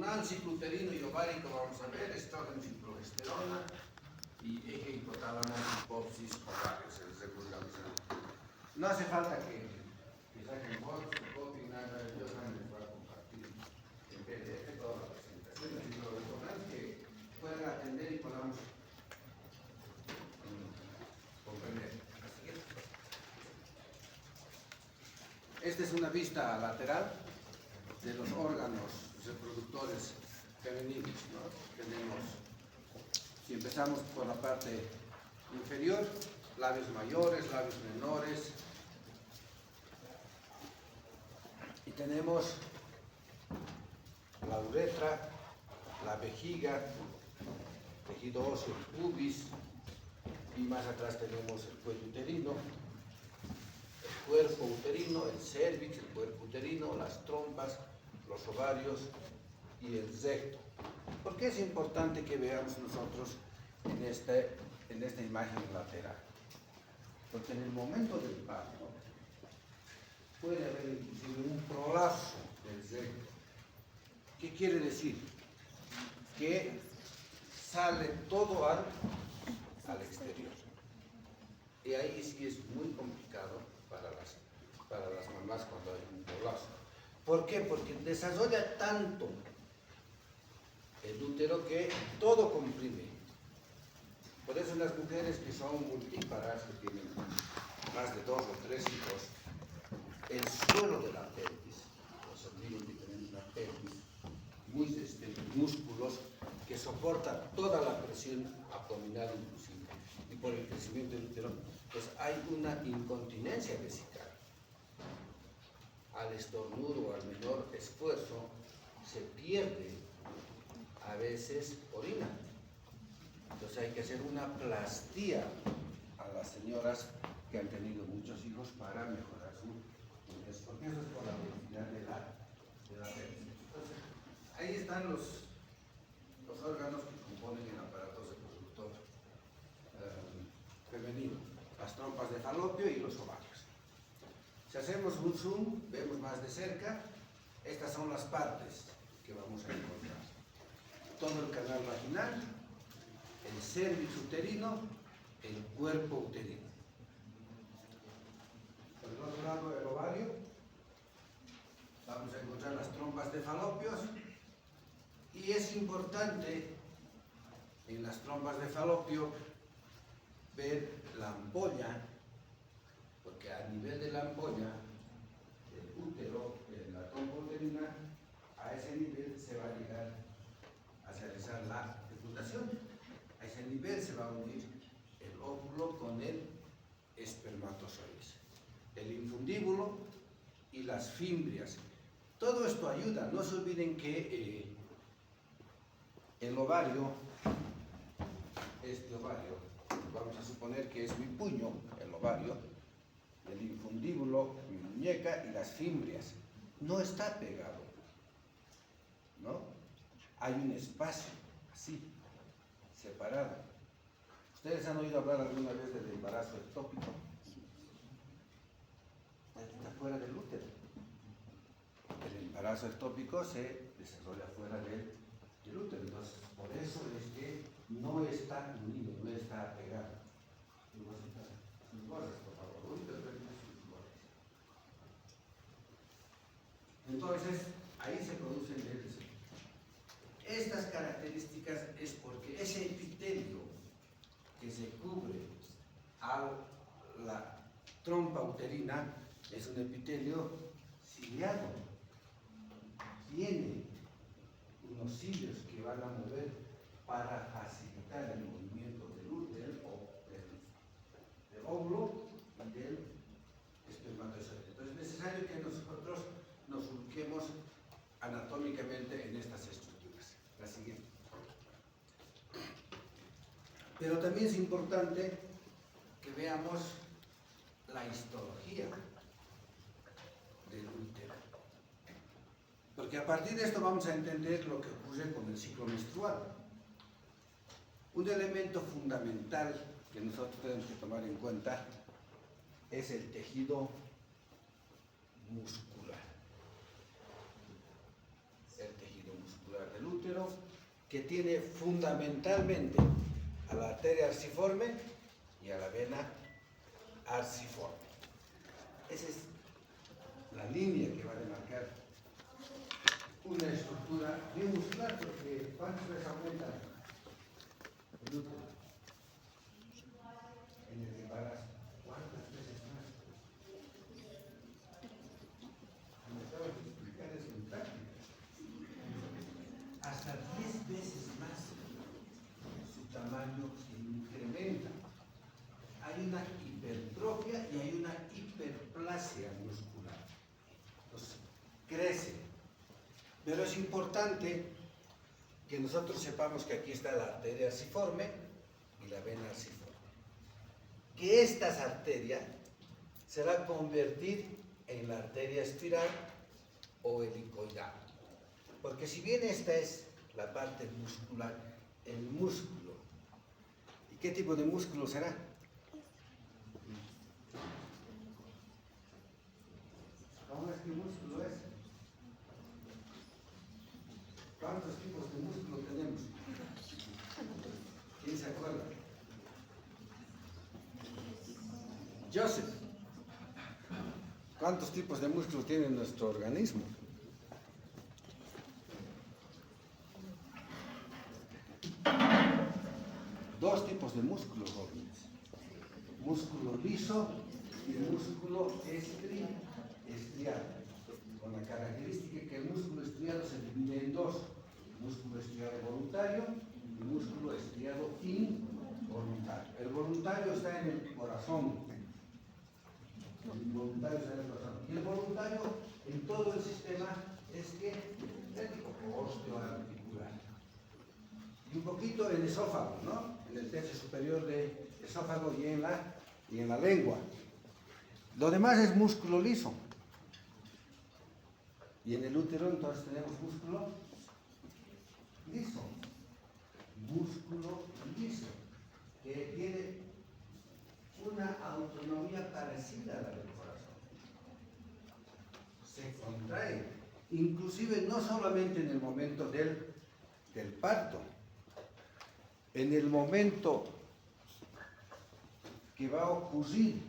hormonal, ciclo uterino y ovárico, vamos a ver, estrógeno y progesterona, y eje hipotálamo, hipófisis, ovarios, el regulador. No hace falta que saquen fotos, que copien, nada, yo también les voy a compartir en PDF toda la presentación, así lo recomiendo que puedan atender y podamos comprender. Esta es una vista lateral de los órganos reproductores femeninos, ¿no? Tenemos, si empezamos por la parte inferior, labios mayores, labios menores, y tenemos la uretra, la vejiga, tejido óseo, el pubis, y más atrás tenemos el cuello uterino, el cuerpo uterino, el cérvix, el cuerpo uterino, las trompas, los ovarios y el recto. ¿Por qué es importante que veamos nosotros en esta imagen lateral? Porque en el momento del parto puede haber inclusive un prolapso del recto. ¿Qué quiere decir? Que sale todo al exterior. Y ahí sí es muy complicado para las mamás cuando hay un prolapso. ¿Por qué? Porque desarrolla tanto el útero que todo comprime. Por eso las mujeres que son multíparas, que tienen más de 2 o 3 hijos, el suelo de la pelvis, los amigos que tenemos una pelvis, muy músculos que soportan toda la presión abdominal inclusive, y por el crecimiento del útero, pues hay una incontinencia vesical. Al estornudo o al menor esfuerzo se pierde a veces orina. Entonces hay que hacer una plastía a las señoras que han tenido muchos hijos para mejorar su ingreso, porque eso es por la densidad de la pelvis. Entonces, ahí están los órganos que componen el aparato reproductor femenino, las trompas de falopio y los ovarios. Si hacemos un zoom, vemos más de cerca, estas son las partes que vamos a encontrar. Todo el canal vaginal, el cérvix uterino, el cuerpo uterino. Por el otro lado del ovario, vamos a encontrar las trompas de falopios, y es importante en las trompas de falopio ver la ampolla, porque a nivel de la ampolla, el útero, la trompa uterina, a ese nivel se va a llegar a realizar la fecundación. A ese nivel se va a unir el óvulo con el espermatozoide, el infundíbulo y las fimbrias. Todo esto ayuda. No se olviden que el ovario, este ovario, vamos a suponer que es mi puño, el ovario, el infundíbulo, mi muñeca y las fimbrias. No está pegado, ¿no? Hay un espacio, así, separado. ¿Ustedes han oído hablar alguna vez del embarazo ectópico? Está fuera del útero. El embarazo ectópico se desarrolla fuera del útero. Entonces, por eso es que no está unido, no está pegado. Sus gorras, por favor. Entonces, ahí se produce el deseo. Estas características es porque ese epitelio que se cubre a la trompa uterina es un epitelio ciliado. Tiene unos cilios que van a mover para facilitar el movimiento del útero o del óvulo y del espermatozoide. Entonces es necesario que nosotros nos ubiquemos anatómicamente en estas estructuras. La siguiente. Pero también es importante que veamos la histología del útero. Porque a partir de esto vamos a entender lo que ocurre con el ciclo menstrual. Un elemento fundamental que nosotros tenemos que tomar en cuenta es el tejido muscular. El tejido muscular que tiene fundamentalmente a la arteria arciforme y a la vena arciforme. Esa es la línea que va a demarcar una estructura biomuscular, porque ¿cuántas veces aumenta el útero? En el embarazo, ¿cuántas veces más? Me acabo de explicar eso en práctica. Hasta 10 veces más su tamaño se incrementa. Hay una hipertrofia y hay una hiperplasia muscular. Entonces, crece. Pero es importante que nosotros sepamos que aquí está la arteria arciforme y la vena arciforme. Que estas arterias se van a convertir en la arteria espiral o helicoidal. Porque si bien esta es la parte muscular, el músculo, ¿y qué tipo de músculo será? ¿Cómo es que músculo es? ¿Cuántos tipos de músculo tenemos? ¿Quién se acuerda? Joseph, ¿cuántos tipos de músculo tiene nuestro organismo? Dos tipos de músculo, jóvenes. Músculo liso y músculo estriado. Con la característica que el músculo estriado se divide en dos. Músculo estriado voluntario y músculo estriado involuntario. El voluntario está en el corazón. El voluntario está en el corazón. Y el voluntario en todo el sistema es que osteoarticular. Y un poquito en el esófago, ¿no? En el tercio superior del esófago y en la lengua. Lo demás es músculo liso. Y en el útero entonces tenemos músculo liso. Músculo liso, que tiene una autonomía parecida a la del corazón. Se contrae, inclusive no solamente en el momento del parto, en el momento que va a ocurrir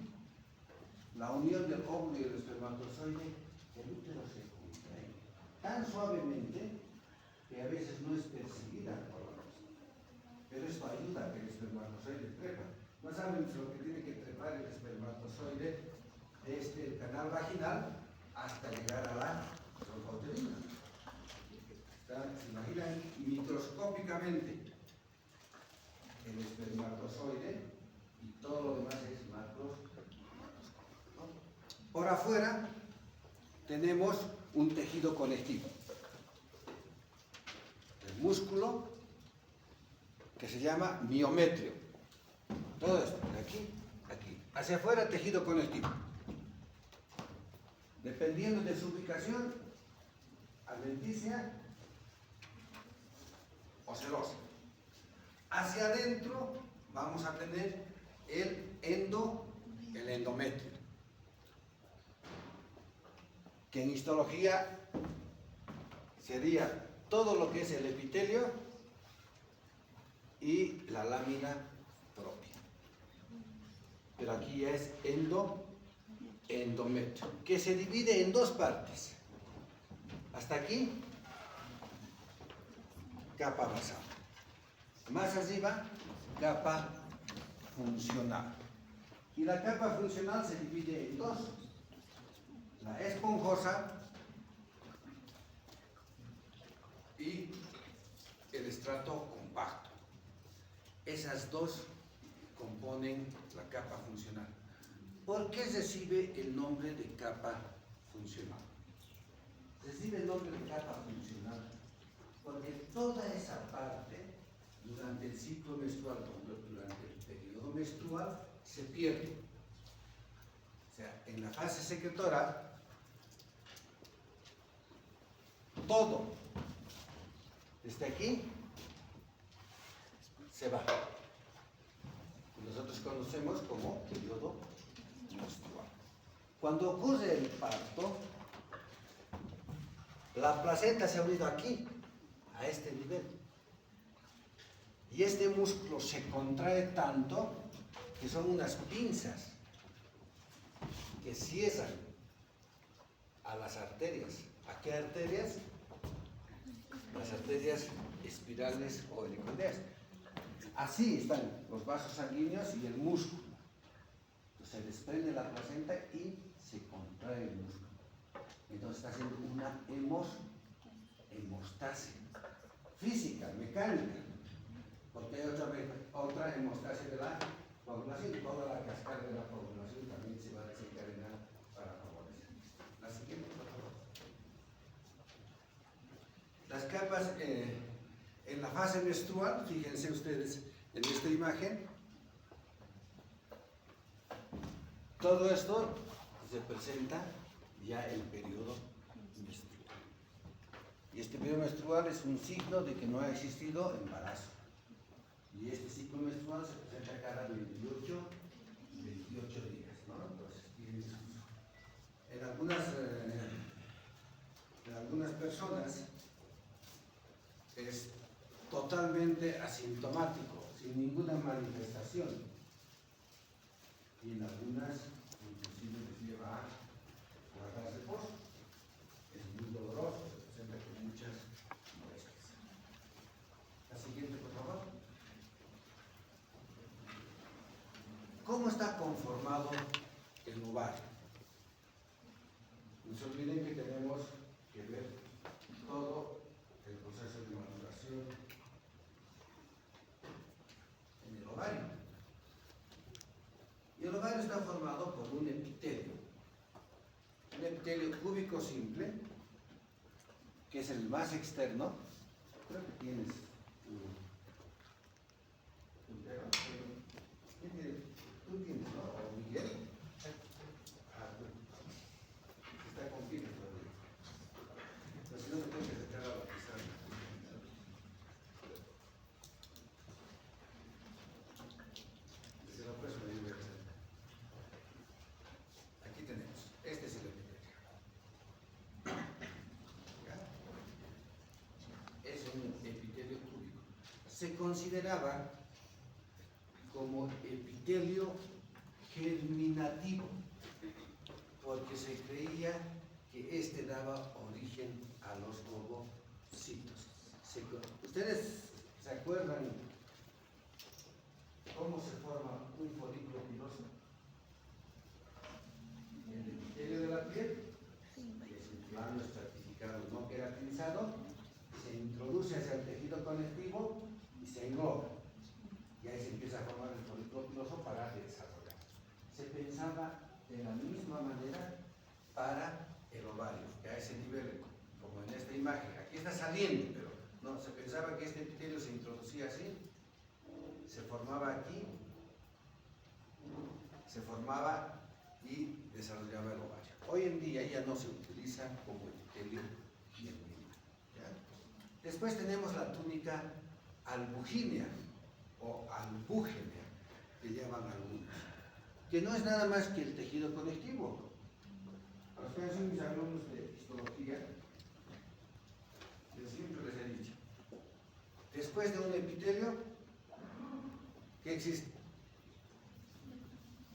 la unión del óvulo y el espermatozoide, el útero se contrae tan suavemente que a veces no es percibida por la persona. Pero esto ayuda a que el espermatozoide trepa. No saben lo que tiene que trepar el espermatozoide desde el canal vaginal hasta llegar a la trompa uterina. Se imaginan microscópicamente el espermatozoide y todo lo demás es macroscópico. Por afuera tenemos un tejido conectivo. El músculo que se llama miometrio. Todo esto, de aquí, aquí. Hacia afuera, tejido conectivo. Dependiendo de su ubicación, adventicia o serosa. Hacia adentro vamos a tener el endometrio, que en histología sería todo lo que es el epitelio y la lámina propia. Pero aquí es endometrio, que se divide en dos partes. Hasta aquí, capa basal. Más arriba, capa funcional. Y la capa funcional se divide en dos. La esponjosa y el estrato compacto. Esas dos componen la capa funcional. ¿Por qué recibe el nombre de capa funcional? Recibe el nombre de capa funcional porque toda esa parte, durante el ciclo menstrual, durante el periodo menstrual, se pierde. O sea, en la fase secretora, todo, desde aquí, se va. Nosotros conocemos como periodo menstrual. Cuando ocurre el parto, la placenta se ha unido aquí, a este nivel. Y este músculo se contrae tanto que son unas pinzas que cierran a las arterias. ¿A qué arterias? Las arterias espirales o helicoideas. Así están los vasos sanguíneos y el músculo. Entonces se desprende la placenta y se contrae el músculo. Entonces está haciendo una hemostasia física, mecánica. Porque hay otra hemostasia de la coagulación. Toda la cascada de la coagulación también se va a desencadenar para favorecer. La siguiente, por favor. Las capas en la fase menstrual, fíjense ustedes en esta imagen, todo esto se presenta ya el periodo menstrual. Y este periodo menstrual es un signo de que no ha existido embarazo. Y este ciclo menstrual se presenta cada 28 días, ¿no? Entonces, en algunas personas es totalmente asintomático, sin ninguna manifestación. Y en algunas, inclusive, les lleva a guardar reposo. Es muy doloroso, se presenta con muchas molestias. La siguiente, por favor. ¿Cómo está conformado el ovario? No se olviden que tenemos que ver todo el proceso de maduración en el ovario. Y el ovario está formado por un epitelio cúbico simple, que es el más externo. Creo que tienes tú tienes, ¿no? ¿O Miguel? Está contigo todavía. Entonces no me tengo que acercar a la pizarra. Desde la próxima yo voy a hacer. Aquí tenemos. Este es el epitelio. Es un epitelio cúbico. Se consideraba como epitelio germinativo, porque se creía que este daba origen a los ovocitos. ¿Ustedes se acuerdan cómo se forma un folículo piloso? El epitelio de la piel, que es un plano estratificado no queratinizado, se introduce hacia el tejido conectivo y se engloba. Y ahí se empieza a formar el folículo piloso para desarrollar. Se pensaba de la misma manera para el ovario, que a ese nivel, como en esta imagen, aquí está saliendo, pero no, se pensaba que este epitelio se introducía así, se formaba aquí, se formaba y desarrollaba el ovario. Hoy en día ya no se utiliza como epitelio germinal. Después tenemos la túnica albugínea o albúgena, que llaman algunos, que no es nada más que el tejido conectivo. A los que son mis alumnos de histología, yo siempre les he dicho, después de un epitelio, ¿qué existe?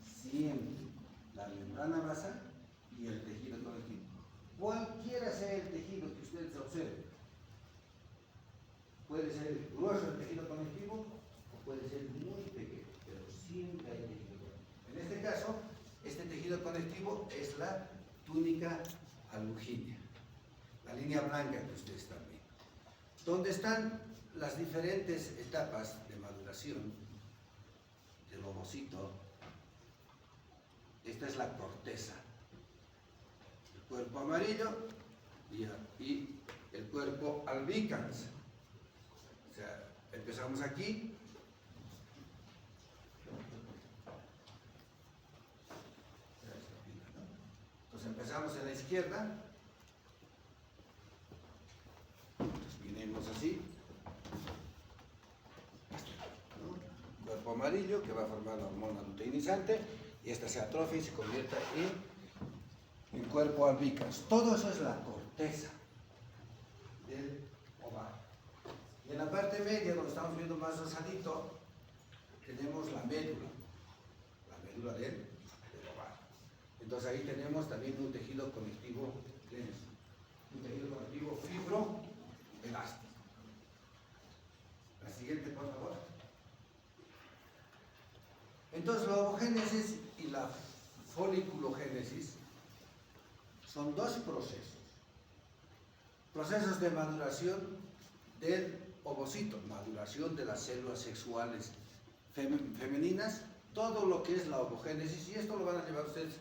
Siempre la membrana basal y el tejido conectivo. Cualquiera sea el tejido que ustedes observen, puede ser grueso el tejido conectivo o puede ser muy pequeño, pero siempre hay tejido conectivo. En este caso, este tejido conectivo es la túnica albugínea, la línea blanca que ustedes están viendo, donde están las diferentes etapas de maduración del ovocito. Esta es la corteza, el cuerpo amarillo y el cuerpo albicans. O sea, empezamos aquí, entonces empezamos en la izquierda, entonces vinimos así, ¿no? Cuerpo amarillo que va a formar la hormona luteinizante, y esta se atrofia y se convierte en cuerpo albicans. Todo eso es la corteza del ovario. Y en la la parte media, donde estamos viendo más rosadito, tenemos la médula del ovario. Entonces ahí tenemos también un tejido conectivo denso, un tejido conectivo fibroelástico. La siguiente, por favor. Entonces la ovogénesis y la foliculogénesis son dos procesos de maduración del ovocito, maduración de las células sexuales femeninas, todo lo que es la ovogénesis, y esto lo van a llevar ustedes,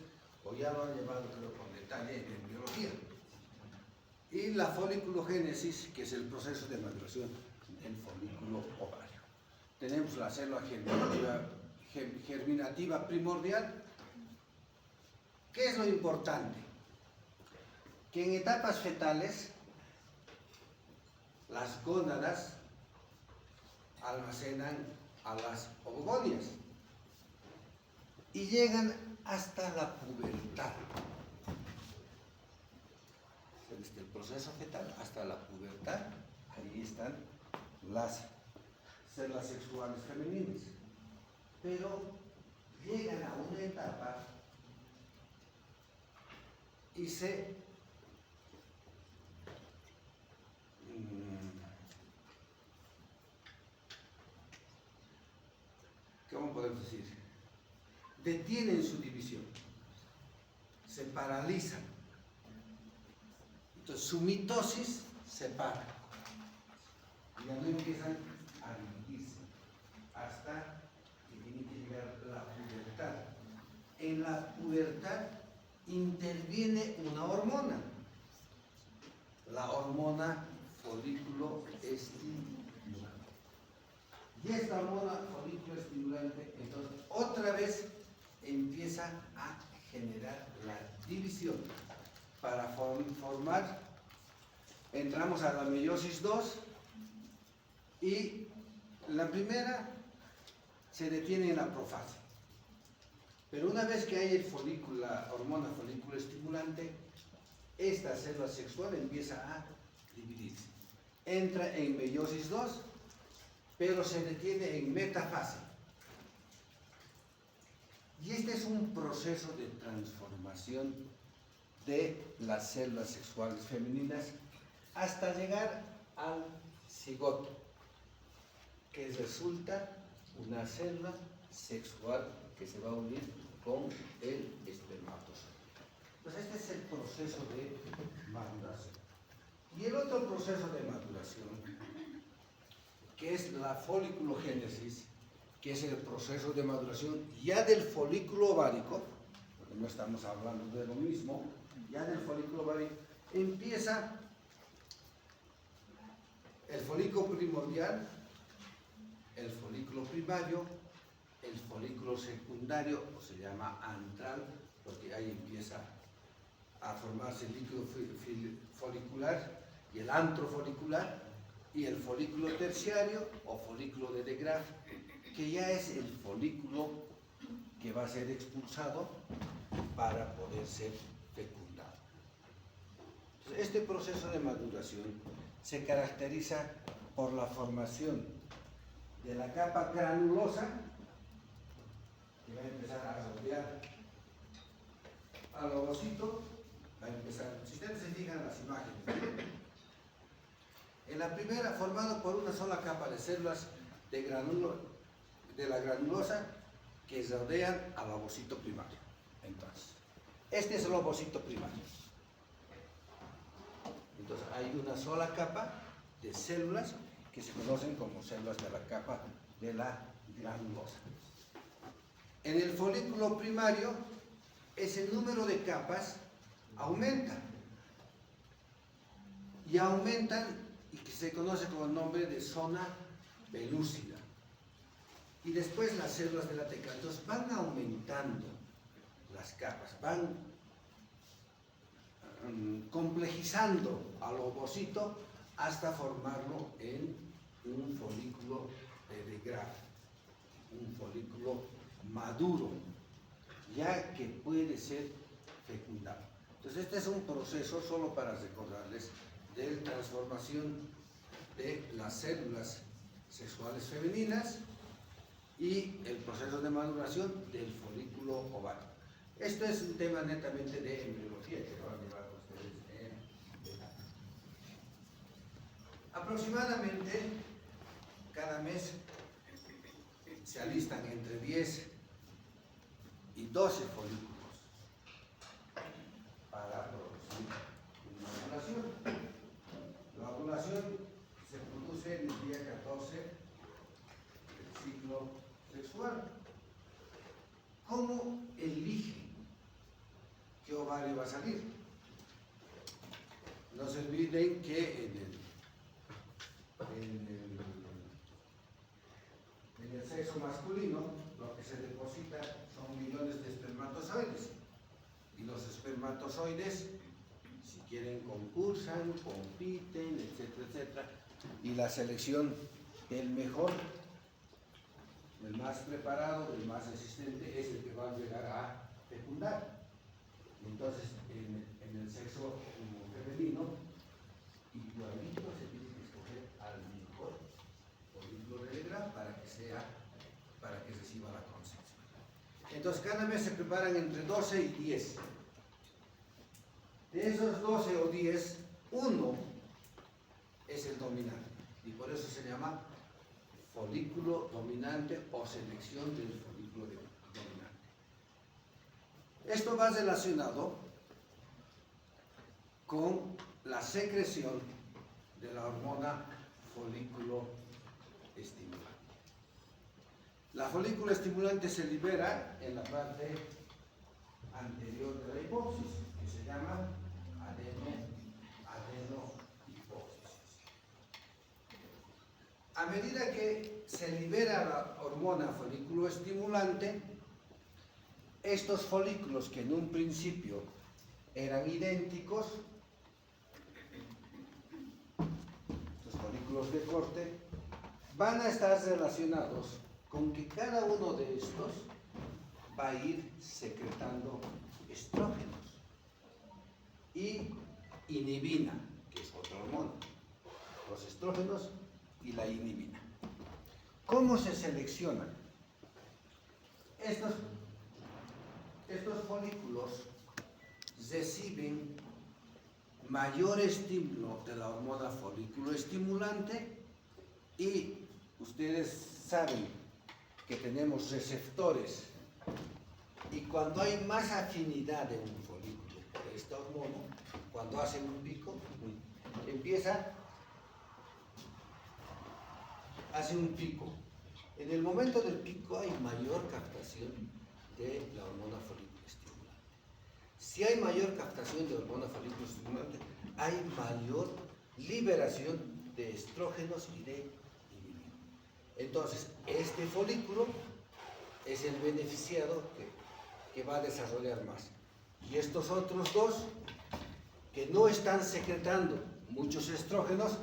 o ya lo han llevado creo con detalle en biología. Y la foliculogénesis, que es el proceso de maduración del folículo ovario. Tenemos la célula germinativa primordial. ¿Qué es lo importante? Que en etapas fetales las gónadas almacenan a las ovogonias y llegan hasta la pubertad. Desde el proceso fetal hasta la pubertad, ahí están las células sexuales femeninas. Pero llegan a una etapa y ¿cómo podemos decir? Detienen su división, se paralizan. Entonces su mitosis se para. Y ya no empiezan a dividirse hasta que tiene que llegar la pubertad. En la pubertad interviene una hormona, la hormona folículo estimulante. Y esta hormona folículo estimulante, entonces, otra vez empieza a generar la división para formar, entramos a la meiosis 2, y la primera se detiene en la profase. Pero una vez que hay la hormona folículo estimulante, esta célula sexual empieza a dividirse. Entra en meiosis 2, pero se detiene en metafase. Y este es un proceso de transformación de las células sexuales femeninas hasta llegar al cigoto, que resulta una célula sexual que se va a unir con el espermatozoide. Entonces este es el proceso de maduración. Y el otro proceso de maduración, que es la foliculogénesis, que es el proceso de maduración ya del folículo ovárico, porque no estamos hablando de lo mismo, ya del folículo ovárico, empieza el folículo primordial, el folículo primario, el folículo secundario, o se llama antral, porque ahí empieza a formarse el líquido folicular y el antro folicular, y el folículo terciario o folículo de De Graaf, que ya es el folículo que va a ser expulsado para poder ser fecundado. Entonces, este proceso de maduración se caracteriza por la formación de la capa granulosa, que va a empezar a rodear al ovocito, va a empezar, si ustedes se fijan en las imágenes, en la primera formado por una sola capa de células de la granulosa que rodean al ovocito primario. Entonces, este es el ovocito primario. Entonces hay una sola capa de células que se conocen como células de la capa de la granulosa. En el folículo primario, ese número de capas aumenta. Y aumentan, y que se conoce con el nombre de zona pelúcida. Y después las células de la teca. Entonces van aumentando las capas, van complejizando al ovocito hasta formarlo en un folículo de De Graaf, un folículo maduro, ya que puede ser fecundado. Entonces este es un proceso, solo para recordarles, de transformación de las células sexuales femeninas y el proceso de maduración del folículo ovárico. Esto es un tema netamente de embriología que van a llevar ustedes en detalle. Aproximadamente cada mes se alistan entre 10 y 12 folículos para producir una ovulación. La ovulación se produce en el día 14 del ciclo sexual. ¿Cómo eligen qué ovario va a salir? No se olviden que en el sexo masculino lo que se deposita son millones de espermatozoides, y los espermatozoides, si quieren, concursan, compiten, etcétera, etcétera, y la selección del mejor, del más preparado, del más resistente, es el que va a llegar a fecundar. Entonces, en el sexo femenino, igualito se tiene que escoger al mejor folículo de Legrand para que reciba la concepción. Entonces, cada mes se preparan entre 12 y 10. De esos 12 o 10, uno es el dominante, y por eso se llama folículo dominante o selección del folículo dominante. Esto va relacionado con la secreción de la hormona folículo estimulante. La folículo estimulante se libera en la parte anterior de la hipófisis, que se llama adenohipófisis. A medida que se libera la hormona folículo estimulante, estos folículos que en un principio eran idénticos, estos folículos de corte, van a estar relacionados con que cada uno de estos va a ir secretando estrógenos y inhibina, que es otra hormona, los estrógenos y la inhibina. ¿Cómo se seleccionan? Estos folículos reciben mayor estímulo de la hormona folículo estimulante, y ustedes saben que tenemos receptores, y cuando hay más afinidad de un folículo por esta hormona, cuando hacen un pico, hace un pico. En el momento del pico hay mayor captación de la hormona folículo estimulante. Si hay mayor captación de hormona folículo estimulante, hay mayor liberación de estrógenos y de inhibina. Entonces, este folículo es el beneficiado que va a desarrollar más. Y estos otros dos, que no están secretando muchos estrógenos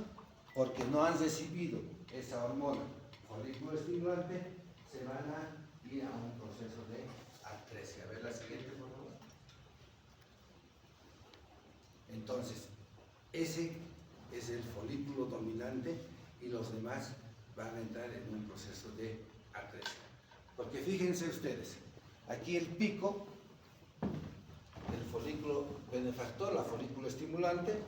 porque no han recibido esa hormona folículo estimulante, se van a ir a un proceso de atresia. A ver la siguiente, por favor. Entonces, ese es el folículo dominante, y los demás van a entrar en un proceso de atresia. Porque fíjense ustedes, aquí el pico del folículo benefactor, la folículo estimulante,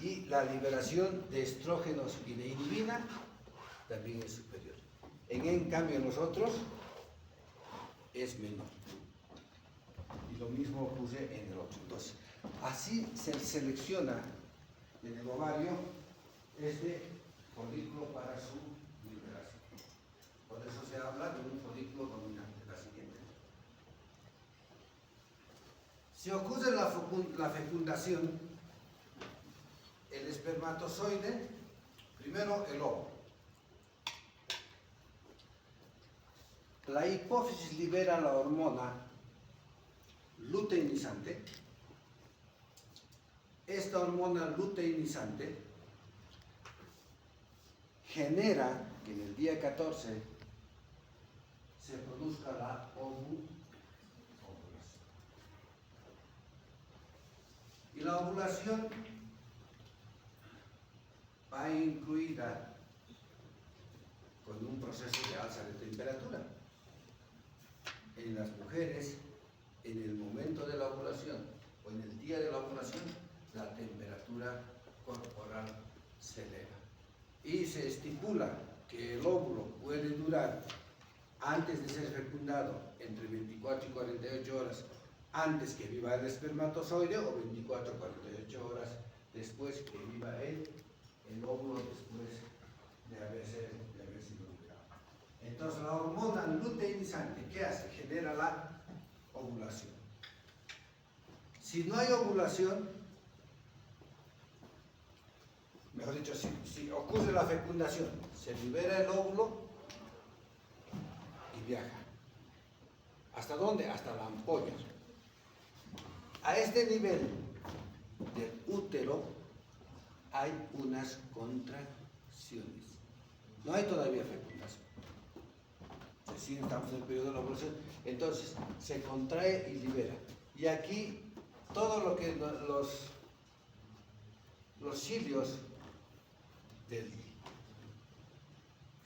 y la liberación de estrógenos y de inhibina también es superior. En cambio, en los otros es menor. Y lo mismo ocurre en el otro. Entonces, así se selecciona en el ovario este folículo para su liberación. Por eso se habla de un folículo dominante. La siguiente. Si ocurre la fecundación, el espermatozoide, primero el óvulo. La hipófisis libera la hormona luteinizante. Esta hormona luteinizante genera que en el día 14 se produzca la ovulación. Y la ovulación va incluida con un proceso de alza de temperatura. En las mujeres, en el momento de la ovulación o en el día de la ovulación, la temperatura corporal se eleva. Y se estipula que el óvulo puede durar, antes de ser fecundado, entre 24 y 48 horas antes que viva el espermatozoide o 24 a 48 horas después que viva el óvulo después de haber sido liberado. Entonces la hormona luteinizante, ¿qué hace? Genera la ovulación. Si no hay ovulación, mejor dicho, si ocurre la fecundación, se libera el óvulo y viaja. ¿Hasta dónde? Hasta la ampolla. A este nivel del útero hay unas contracciones. No hay todavía fecundación. Si estamos en el periodo de la ovulación, entonces se contrae y libera. Y aquí todo lo que los cilios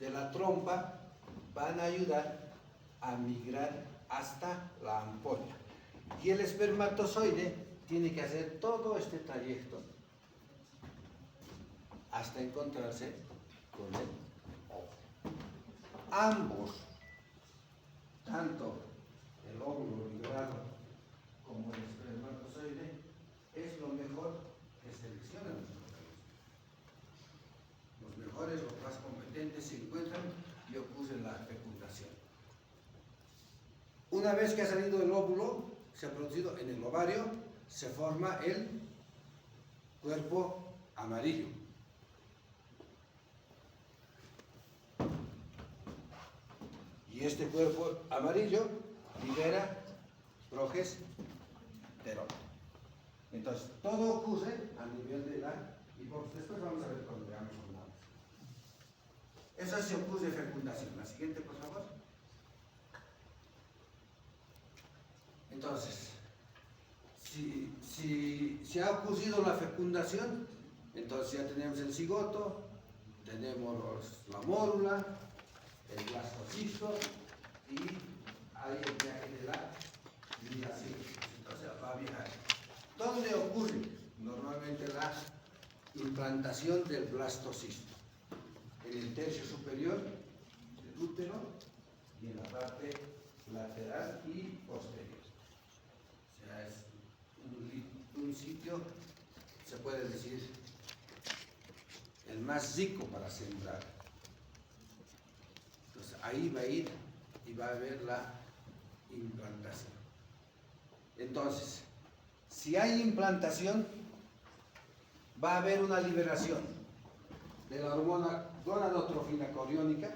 de la trompa van a ayudar a migrar hasta la ampolla. Y el espermatozoide tiene que hacer todo este trayecto hasta encontrarse con el óvulo. Ambos, tanto el óvulo liberado como el espermatozoide, es lo mejor que seleccionan los organismos. Los mejores, los más competentes se encuentran y ocurre la fecundación. Una vez que ha salido el óvulo, se ha producido en el ovario, se forma el cuerpo amarillo. Y este cuerpo amarillo libera progesterona. Entonces, todo ocurre a nivel de la hipófisis. Después vamos a ver cuando veamos hormonas. Eso se ocurre fecundación. La siguiente, por favor. Entonces, si ha ocurrido la fecundación, entonces ya tenemos el cigoto, tenemos la mórula, el blastocisto y hay el viaje de la ligación. Entonces va a viajar. ¿Dónde ocurre? Normalmente la implantación del blastocisto. En el tercio superior del útero y en la parte lateral y posterior. O sea, es un sitio, se puede decir, el más rico para sembrar. Entonces ahí va a ir y va a haber la implantación. Entonces, si hay implantación, va a haber una liberación de la hormona gonadotrofina coriónica.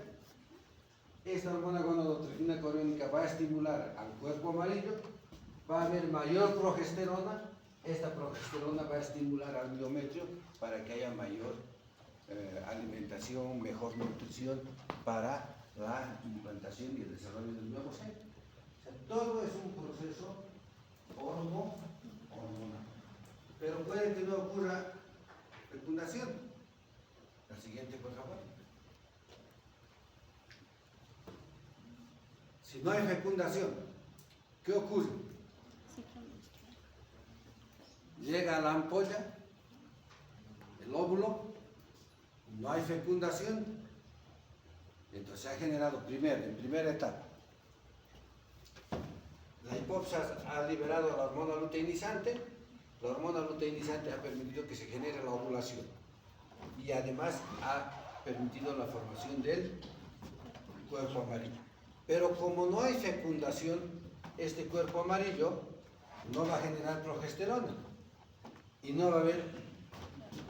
Esta hormona gonadotrofina coriónica va a estimular al cuerpo amarillo, va a haber mayor progesterona, esta progesterona va a estimular al miometrio para que haya mayor alimentación, mejor nutrición para la implantación y el desarrollo del nuevo ser. O sea, todo es un proceso hormonal. Pero puede que no ocurra fecundación. La siguiente, por favor. Si no hay fecundación, ¿qué ocurre? Llega a la ampolla, el óvulo, no hay fecundación, entonces se ha generado en primera etapa. La hipófisis ha liberado la hormona luteinizante. La hormona luteinizante ha permitido que se genere la ovulación y además ha permitido la formación del cuerpo amarillo. Pero como no hay fecundación, este cuerpo amarillo no va a generar progesterona y no va a haber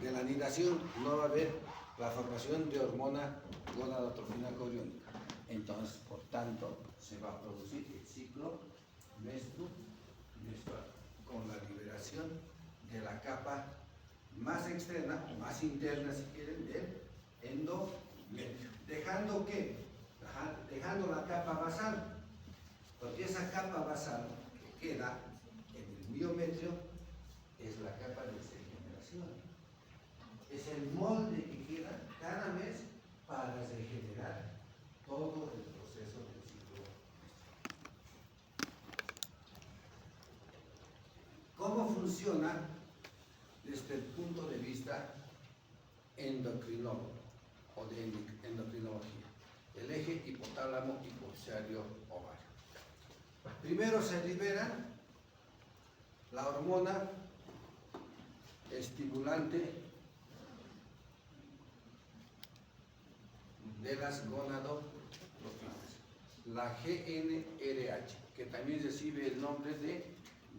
de la anidación, no va a haber la formación de hormona gonadotrofina coriónica. Entonces, por tanto, se va a producir el ciclo menstrual con la liberación de la capa más externa, o más interna si quieren, del endometrio. ¿Dejando qué? Dejando la capa basal, porque esa capa basal que queda en el miometrio es la capa de degeneración. Es el molde que cada mes para regenerar todo el proceso del ciclo. ¿Cómo funciona desde el punto de vista endocrinólogo o de endocrinología? El eje hipotálamo hipofisario ovario. Primero se libera la hormona estimulante de las gonadotrofinas, la GnRH, que también recibe el nombre de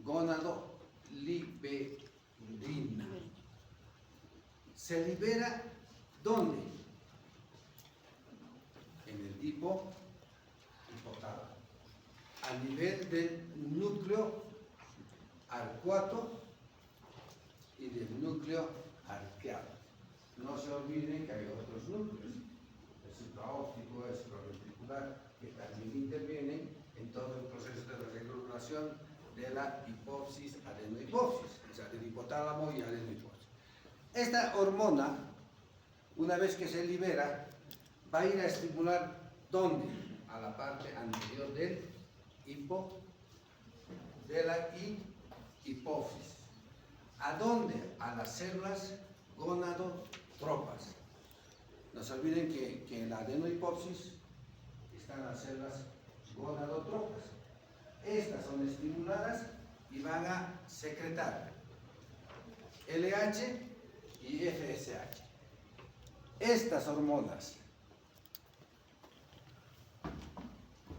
gonadoliberina. ¿Se libera dónde? En el hipotálamo, a nivel del núcleo arcuato y del núcleo arqueado. No se olviden que hay otros núcleos, el supraóptico, el supraventricular, que también intervienen en todo el proceso de la regulación de la hipófisis, adenohipófisis, o sea, del hipotálamo y adenohipófisis. Esta hormona, una vez que se libera, va a ir a estimular ¿dónde? A la parte anterior de la hipófisis. ¿A dónde? A las células gonadotropas. No se olviden que en la adenohipófisis están las células gonadotropas. Estas son estimuladas y van a secretar LH y FSH. Estas hormonas,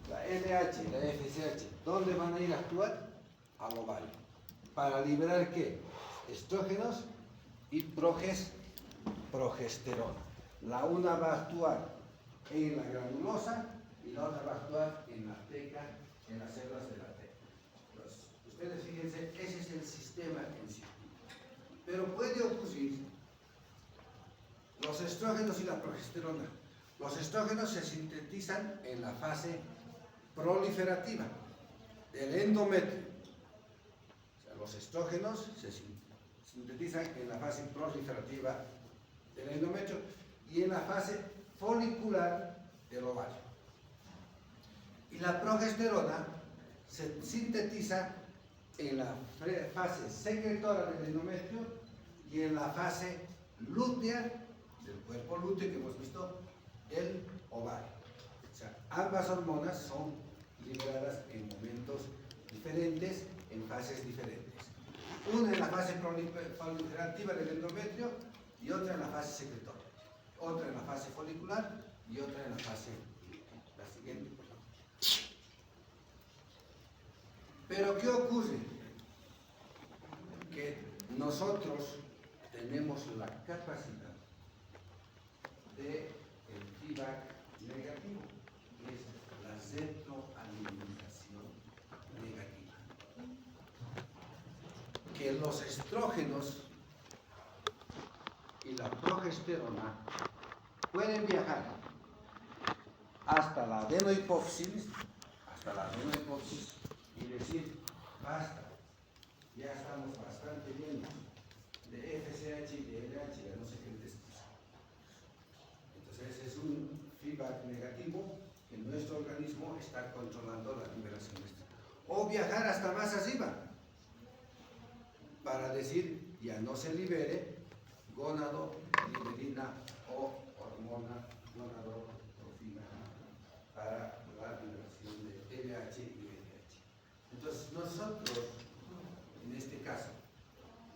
la LH y la FSH, ¿dónde van a ir a actuar? Al ovario. ¿Para liberar qué? Estrógenos y progesterona. La una va a actuar en la granulosa y la otra va a actuar en la teca, en las células de la teca. Entonces, ustedes fíjense, ese es el sistema en sí. Pero puede ocurrir los estrógenos y la progesterona. Los estrógenos se sintetizan en la fase proliferativa del endometrio. O sea, los estrógenos se sintetizan en la fase proliferativa del endometrio y en la fase folicular del ovario. Y la progesterona se sintetiza en la fase secretora del endometrio y en la fase lútea del cuerpo lúteo que hemos visto del ovario. O sea, ambas hormonas son liberadas en momentos diferentes, en fases diferentes. Una en la fase proliferativa del endometrio y otra en la fase secretora. Otra en la fase folicular y otra en la fase lútea. La siguiente, por favor. Pero ¿qué ocurre? Que nosotros tenemos la capacidad de el feedback negativo, que es la retroalimentación negativa. Que los estrógenos y la progesterona pueden viajar hasta la adenohipófisis, y decir, basta, ya estamos bastante llenos de FSH y de LH, ya no sé qué necesitamos. Entonces ese es un feedback negativo que nuestro organismo está controlando la liberación de esto. O viajar hasta más arriba para decir, ya no se libere gonadoliberina o hormona gonadotrofina para la liberación de LH y LH. Entonces nosotros, en este caso,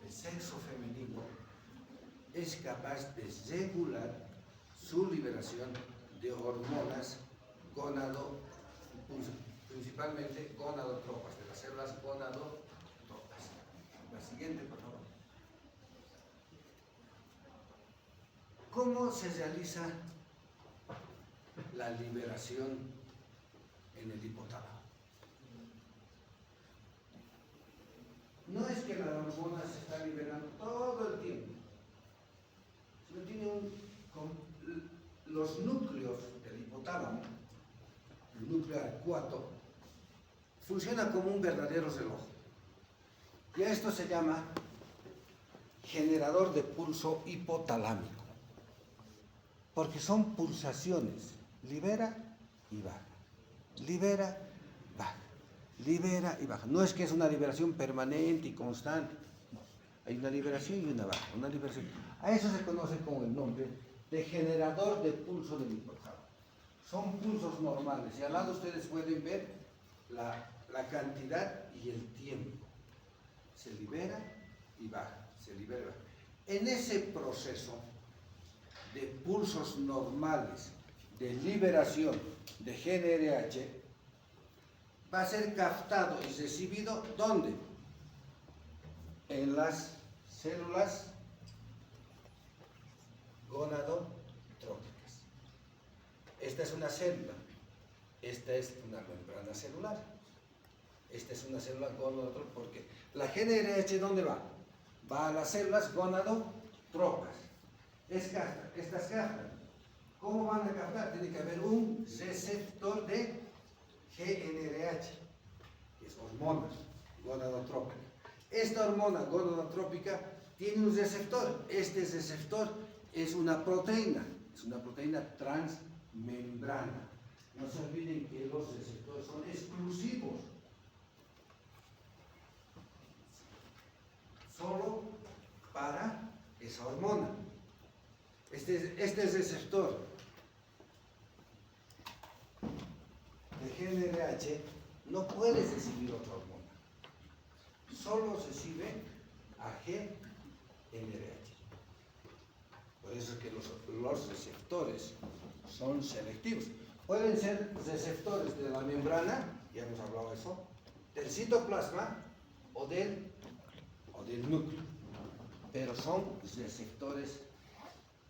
el sexo femenino es capaz de regular su liberación de hormonas principalmente gonadotropas, de las células gonadotropas. La siguiente, por favor. ¿Cómo se realiza la liberación en el hipotálamo? No es que la hormona se está liberando todo el tiempo, sino tiene los núcleos del hipotálamo, el núcleo arcuato, funciona como un verdadero reloj. Y a esto se llama generador de pulso hipotalámico. porque son pulsaciones, libera y baja, libera, baja, libera y baja. No es que es una liberación permanente y constante, no. Hay una liberación y una baja, una liberación. A eso se conoce con el nombre de generador de pulso del hipotálamo. Son pulsos normales y al lado ustedes pueden ver la cantidad y el tiempo. Se libera y baja, se libera y baja. En ese proceso de pulsos normales de liberación de GnRH va a ser captado y recibido ¿dónde? En las células gonadotrópicas. Esta es una célula, esta es una membrana celular, esta es una célula gonadotrópica, porque la GnRH ¿dónde va? Va a las células gonadotrópicas. Estas captan. ¿Cómo van a captar? Tiene que haber un receptor de GnRH, que es hormona gonadotrópica. Esta hormona gonadotrópica tiene un receptor. Este receptor es una proteína transmembrana. No se olviden que los receptores son exclusivos. Solo para esa hormona. Este receptor de GnRH no puede recibir otra hormona. Solo recibe a GnRH. Por eso es que los receptores son selectivos. Pueden ser receptores de la membrana, ya hemos hablado de eso, del citoplasma o del núcleo, pero son receptores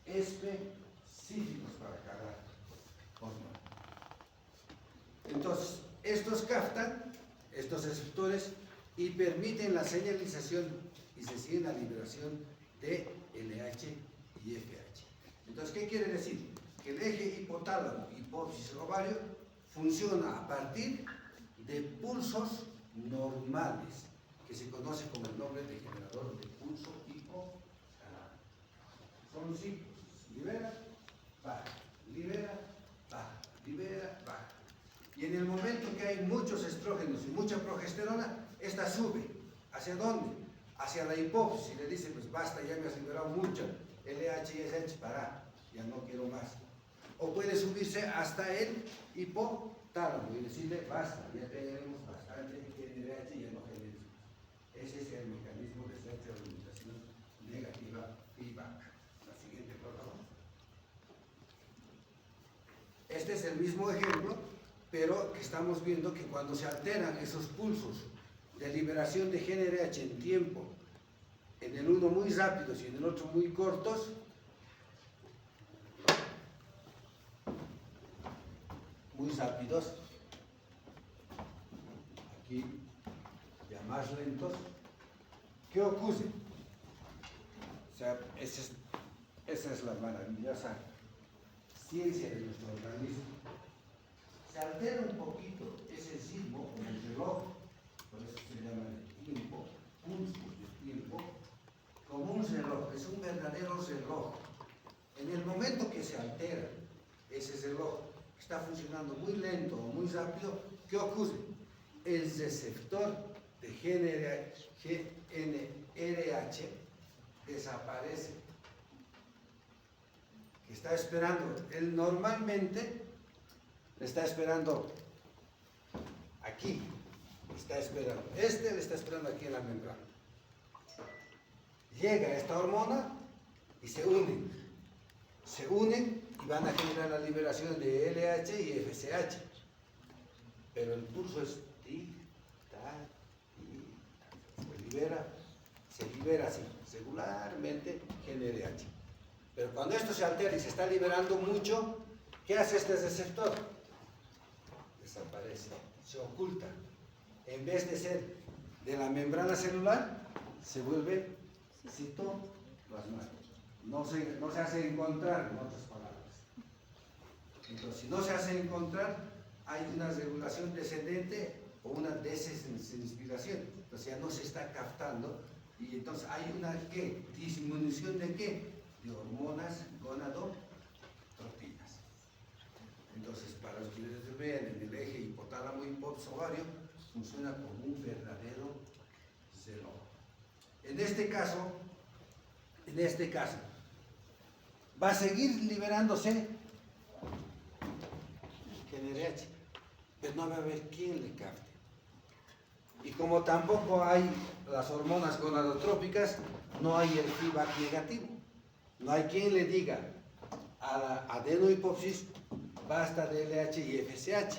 específicos para cada hormona. Entonces, estos captan, estos receptores, y permiten la señalización y se sigue la liberación de LH y FH. Entonces, ¿qué quiere decir? Que el eje hipotálamo, hipófisis, ovario funciona a partir de pulsos normales, que se conoce como el nombre de generador de pulso hipotalámico. Son ciclos: libera, baja, libera, baja, libera, baja. Y en el momento que hay muchos estrógenos y mucha progesterona, esta sube. ¿Hacia dónde? Hacia la hipófisis. Y le dice, pues basta, ya me has liberado mucho LH y SH, para, ya no quiero más. O puede subirse hasta el hipotálamo y decirle, basta, ya tenemos bastante GnRH y ya no generes más. Ese es el mecanismo de retroalimentación negativa feedback. La siguiente, por favor. Este es el mismo ejemplo, pero que estamos viendo que cuando se alteran esos pulsos de liberación de GnRH en tiempo, en el uno muy rápidos y en el otro muy cortos, muy rápidos, aquí ya más lentos, ¿qué ocurre? O sea, esa es la maravillosa ciencia de nuestro organismo. Se altera un poquito ese ritmo, como el reloj, por eso se llama el tiempo, pulsos de tiempo, como un reloj, es un verdadero reloj. En el momento que se altera ese reloj, está funcionando muy lento o muy rápido, ¿qué ocurre? El receptor de GnRH desaparece. Que está esperando, él normalmente le está esperando aquí, está esperando, le está esperando aquí en la membrana. Llega esta hormona y se unen y van a generar la liberación de LH y FSH. Pero el pulso es tic-tac, se libera así, regularmente GnRH. Pero cuando esto se altera y se está liberando mucho, ¿qué hace este receptor? Desaparece, se oculta. En vez de ser de la membrana celular, se vuelve citoplasmático. No se hace encontrar, en otras palabras. Entonces, si no se hace encontrar, hay una regulación descendente o una desinspiración. Entonces ya no se está captando y entonces hay una ¿qué? Disminución de ¿qué? De hormonas gonadotrópicas. Entonces, para que ustedes vean, en el eje hipotálamo hipófisis ovario funciona como un verdadero celo. En este caso, va a seguir liberándose GnRH, pero no va a haber quien le capte. Y como tampoco hay las hormonas gonadotrópicas, no hay el feedback negativo. No hay quien le diga a la adenohipófisis basta de LH y FSH,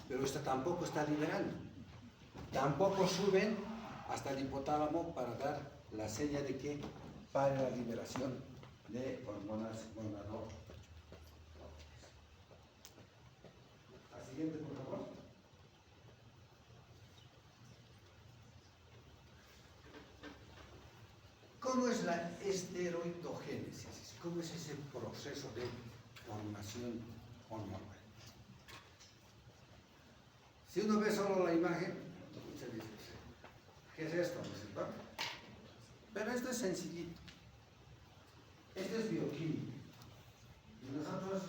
pero esta tampoco está liberando. Tampoco suben hasta el hipotálamo para dar la señal de que para la liberación de hormonas gonadotrópicas. La siguiente, por favor. ¿Cómo es la esteroidogénesis? ¿Cómo es ese proceso de formación hormonal? Si uno ve solo la imagen, se dice, ¿qué es esto? ¿No es cierto? Pero esto es sencillito. Esto es bioquímica. Y nosotros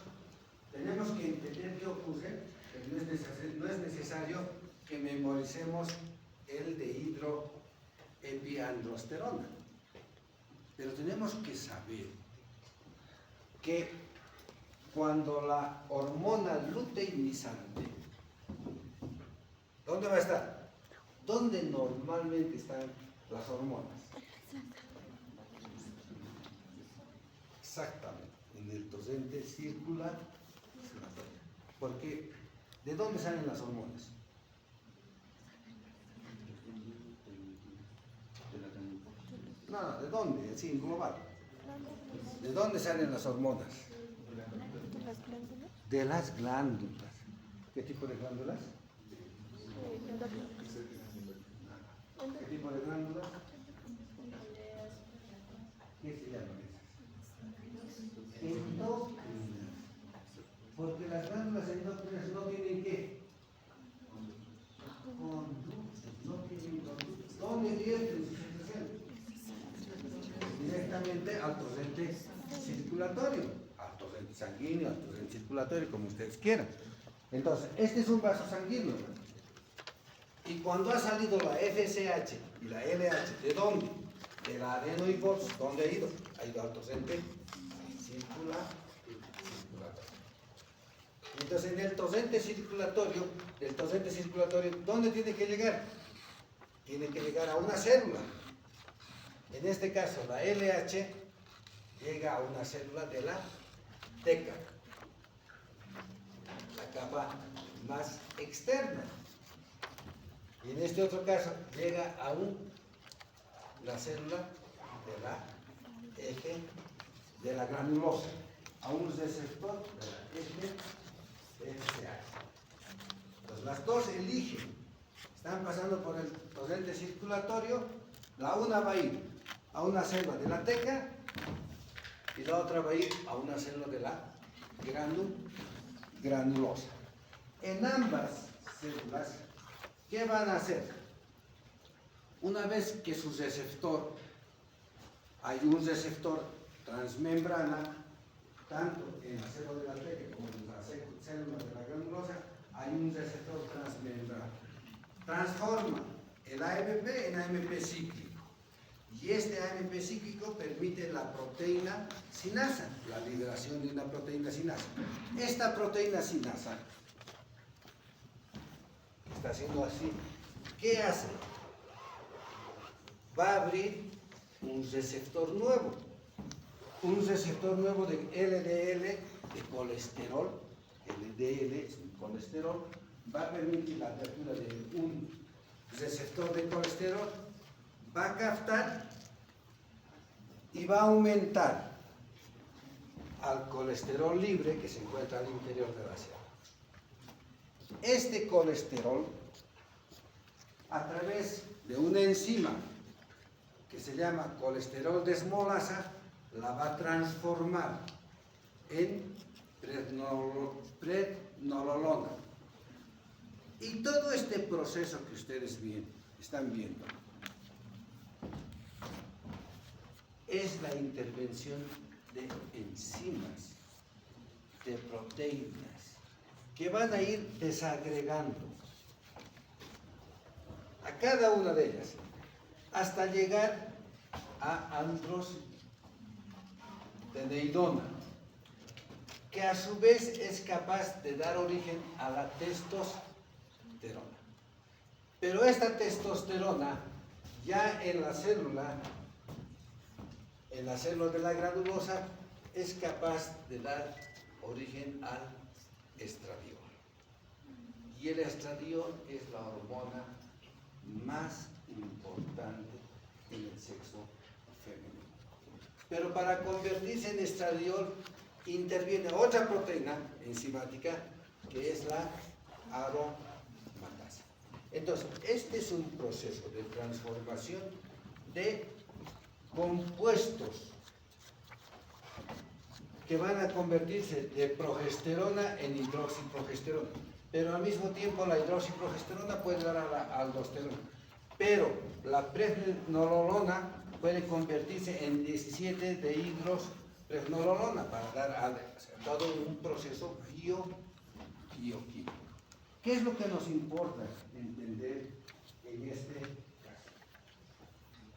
tenemos que entender qué ocurre, pero no es necesario que memoricemos el dehidroepiandrosterona. Pero tenemos que saber que cuando la hormona luteinizante, ¿dónde va a estar? ¿Dónde normalmente están las hormonas? Exactamente, en el torrente circular. Porque, ¿de dónde salen las hormonas? No, ¿de dónde? Así, en global. ¿De dónde salen las hormonas? De las glándulas. ¿Qué tipo de glándulas? ¿Qué tipo de glándulas? ¿Qué se llaman esas? Endócrinas. Porque las glándulas endócrinas no tienen ¿qué? Conductos. No tienen conductos. ¿Dónde vierten su secreción? Directamente al torrente circulatorio, al torrente sanguíneo, al torrente circulatorio, como ustedes quieran. Entonces, este es un vaso sanguíneo. Y cuando ha salido la FSH y la LH, ¿de dónde? De la adenohipófisis. ¿Dónde ha ido? Ha ido al torrente circulatorio. Entonces, en el torrente circulatorio, ¿dónde tiene que llegar? Tiene que llegar a una célula. En este caso, la LH llega a una célula de la teca, la capa más externa. Y en este otro caso, llega a la célula de la eje de la granulosa, a un receptor de la FSH. Entonces, las dos eligen, están pasando por el torrente circulatorio, la una va a ir a una célula de la teca y la otra va a ir a una célula de la granulosa. En ambas células, ¿qué van a hacer? Una vez que su receptor, hay un receptor transmembrana, tanto en la célula de la teca como en la célula de la granulosa, hay un receptor transmembrana. Transforma el AMP en AMP cíclico. Y este AMP cíclico permite la proteína sinasa, la liberación de una proteína sinasa. Esta proteína sinasa está haciendo así. ¿Qué hace? Va a abrir un receptor nuevo de LDL, de colesterol. LDL es un colesterol. Va a permitir la apertura de un receptor de colesterol, va a captar y va a aumentar al colesterol libre que se encuentra al interior de la célula. Este colesterol, a través de una enzima que se llama colesterol desmolasa, la va a transformar en prednololona. Y todo este proceso que ustedes están viendo es la intervención de enzimas, de proteínas, que van a ir desagregando a cada una de ellas hasta llegar a androstenedona, que a su vez es capaz de dar origen a la testosterona. Pero esta testosterona ya en la célula de la granulosa, es capaz de dar origen al estradiol. Y el estradiol es la hormona más importante en el sexo femenino. Pero para convertirse en estradiol interviene otra proteína enzimática que es la aromatasa. Entonces, este es un proceso de transformación de compuestos que van a convertirse de progesterona en hidroxiprogesterona. Pero al mismo tiempo la hidroxiprogesterona puede dar a la aldosterona. Pero la pregnenolona puede convertirse en 17 de hidrospregnolona para dar todo un proceso bioquímico. ¿Qué es lo que nos importa entender en este caso?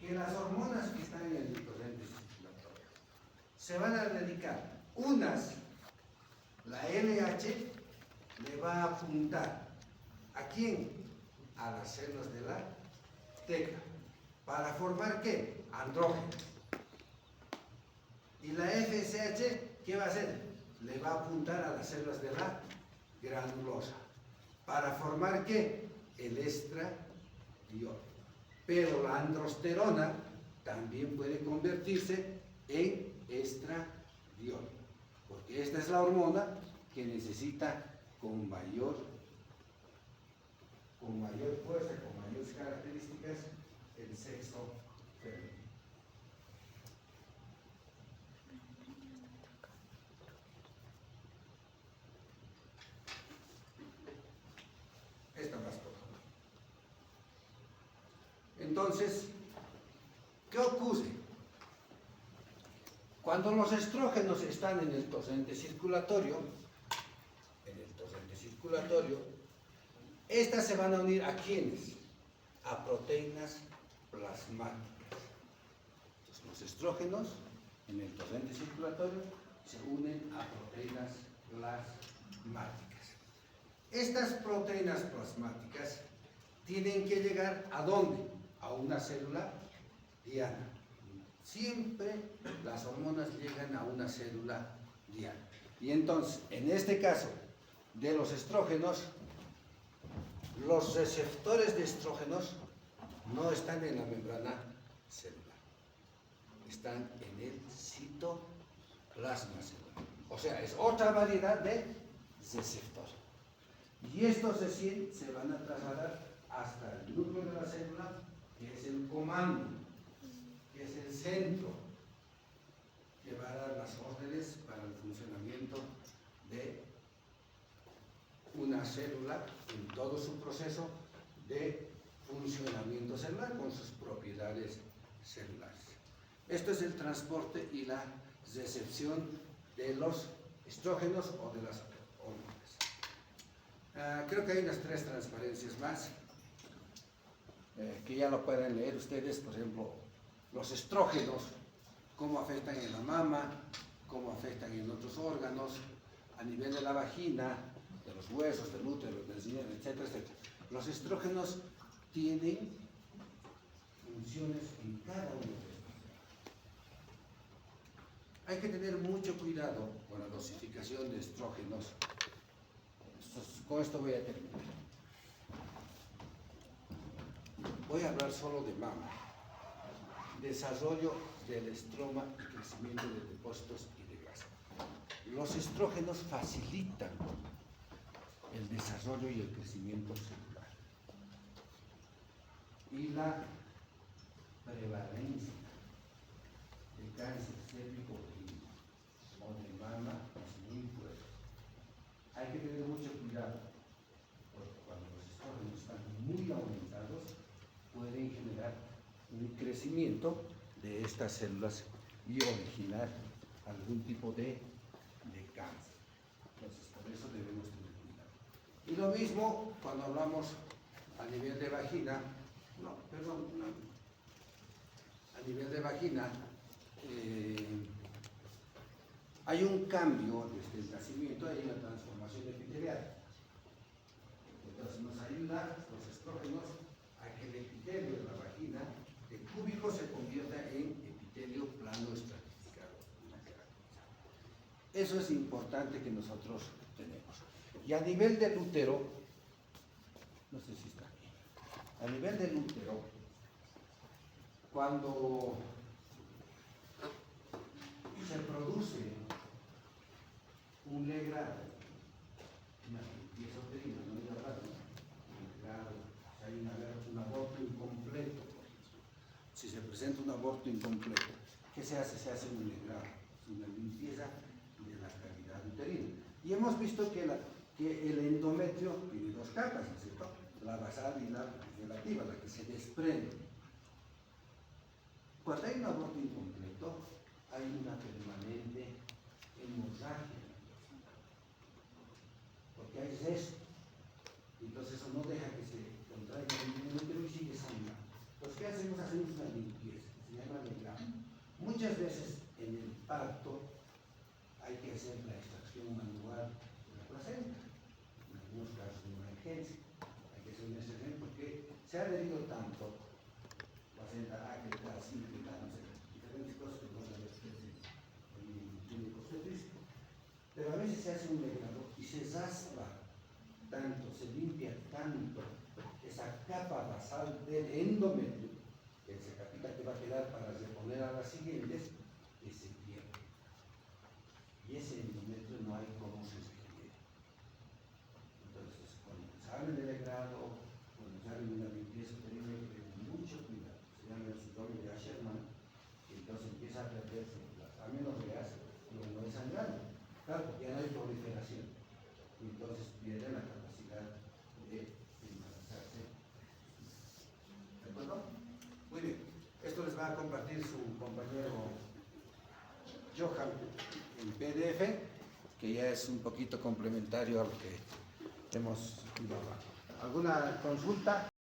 Que las hormonas que están en el torrente circulatorio se van a dedicar, unas, la LH le va a apuntar, ¿a quién? A las células de la teca. ¿Para formar qué? Andrógenos. Y la FSH, ¿qué va a hacer? Le va a apuntar a las células de la granulosa. ¿Para formar qué? El estradiol. Pero la androsterona también puede convertirse en estradiol, porque esta es la hormona que necesita con mayor fuerza, con mayores características, el sexo femenino. Esta más corta. Entonces, ¿qué ocurre? Cuando los estrógenos están en el torrente circulatorio, estas se van a unir ¿a quiénes? A proteínas plasmáticas. Entonces, los estrógenos en el torrente circulatorio se unen a proteínas plasmáticas. Estas proteínas plasmáticas tienen que llegar ¿a dónde? A una célula diana. Siempre las hormonas llegan a una célula diana. Y entonces, en este caso de los estrógenos, los receptores de estrógenos no están en la membrana celular, están en el citoplasma celular. O sea, es otra variedad de receptores. Y estos recién se van a trasladar hasta el núcleo de la célula, que es el comando, que es el centro, que va a dar las órdenes para el funcionamiento de una célula en todo su proceso de funcionamiento celular con sus propiedades celulares. Esto es el transporte y la recepción de los estrógenos o de las hormonas. Creo que hay unas 3 transparencias más que ya lo pueden leer ustedes. Por ejemplo, los estrógenos, cómo afectan en la mama, cómo afectan en otros órganos, a nivel de la vagina, de los huesos, del útero, del riñón, etcétera, etcétera. Los estrógenos tienen funciones en cada uno de estos. Hay que tener mucho cuidado con la dosificación de estrógenos. Con esto voy a terminar. Voy a hablar solo de mama. Desarrollo del estroma y crecimiento de depósitos y de grasa. Los estrógenos facilitan el desarrollo y el crecimiento celular. Y la prevalencia de cáncer cérvico-uterino o de mama es muy fuerte. Hay que tener mucho cuidado, porque cuando los estrógenos están muy aumentados, pueden generar un crecimiento de estas células y originar algún tipo de cáncer. Entonces, por eso debemos tener cuidado. lo mismo cuando hablamos a nivel de vagina, a nivel de vagina, hay un cambio desde el nacimiento, hay una transformación epitelial. Entonces nos ayuda los estrógenos a que el epitelio de la vagina, de cúbico, se convierta en epitelio plano estratificado. Eso es importante que nosotros tenemos. Y a nivel del útero, no sé si está aquí, a nivel del útero, cuando se produce un legrado, una limpieza uterina, no hay hablado, un legrado, si hay un aborto incompleto, si se presenta un aborto incompleto, ¿qué se hace? Se hace un legrado, una limpieza de la cavidad uterina. Y hemos visto que el endometrio tiene dos capas, ¿no es cierto? La basal y la relativa, la que se desprende. Cuando hay un aborto incompleto, hay una permanente hemorragia, porque hay resto. Entonces eso no deja que se contraiga el endometrio y sigue sangrando. Entonces, ¿qué hacemos? Hacemos una limpieza, se llama legrado. Muchas veces en el parto hay que hacer la extracción manual de la placenta, en algunos casos de emergencia. Hay que hacer una extracción porque se ha adherido tanto placenta A, que tal, C, que tal, no sé, diferentes cosas que no se les en el clínico obstetrístico. Pero a veces se hace un legrado y se raspa tanto, se limpia tanto esa capa basal del endometrio, esa capita que va a quedar para reponer a las siguientes, que se pierde. Y ese endometrio no hay cómo se escribe. Entonces, cuando salen del legrado, cuando salen de una limpieza uterina, hay que tener mucho cuidado. Se llama el síndrome de Asherman, y entonces empieza a perderse las amenorreas, lo que no es sangrado. Claro, ya no hay proliferación. Y entonces pierden la capacidad de embarazarse. ¿De acuerdo? Muy bien. Esto les va a compartir su compañero Johan en PDF, que ya es un poquito complementario a lo que hemos ido hablando. ¿Alguna consulta?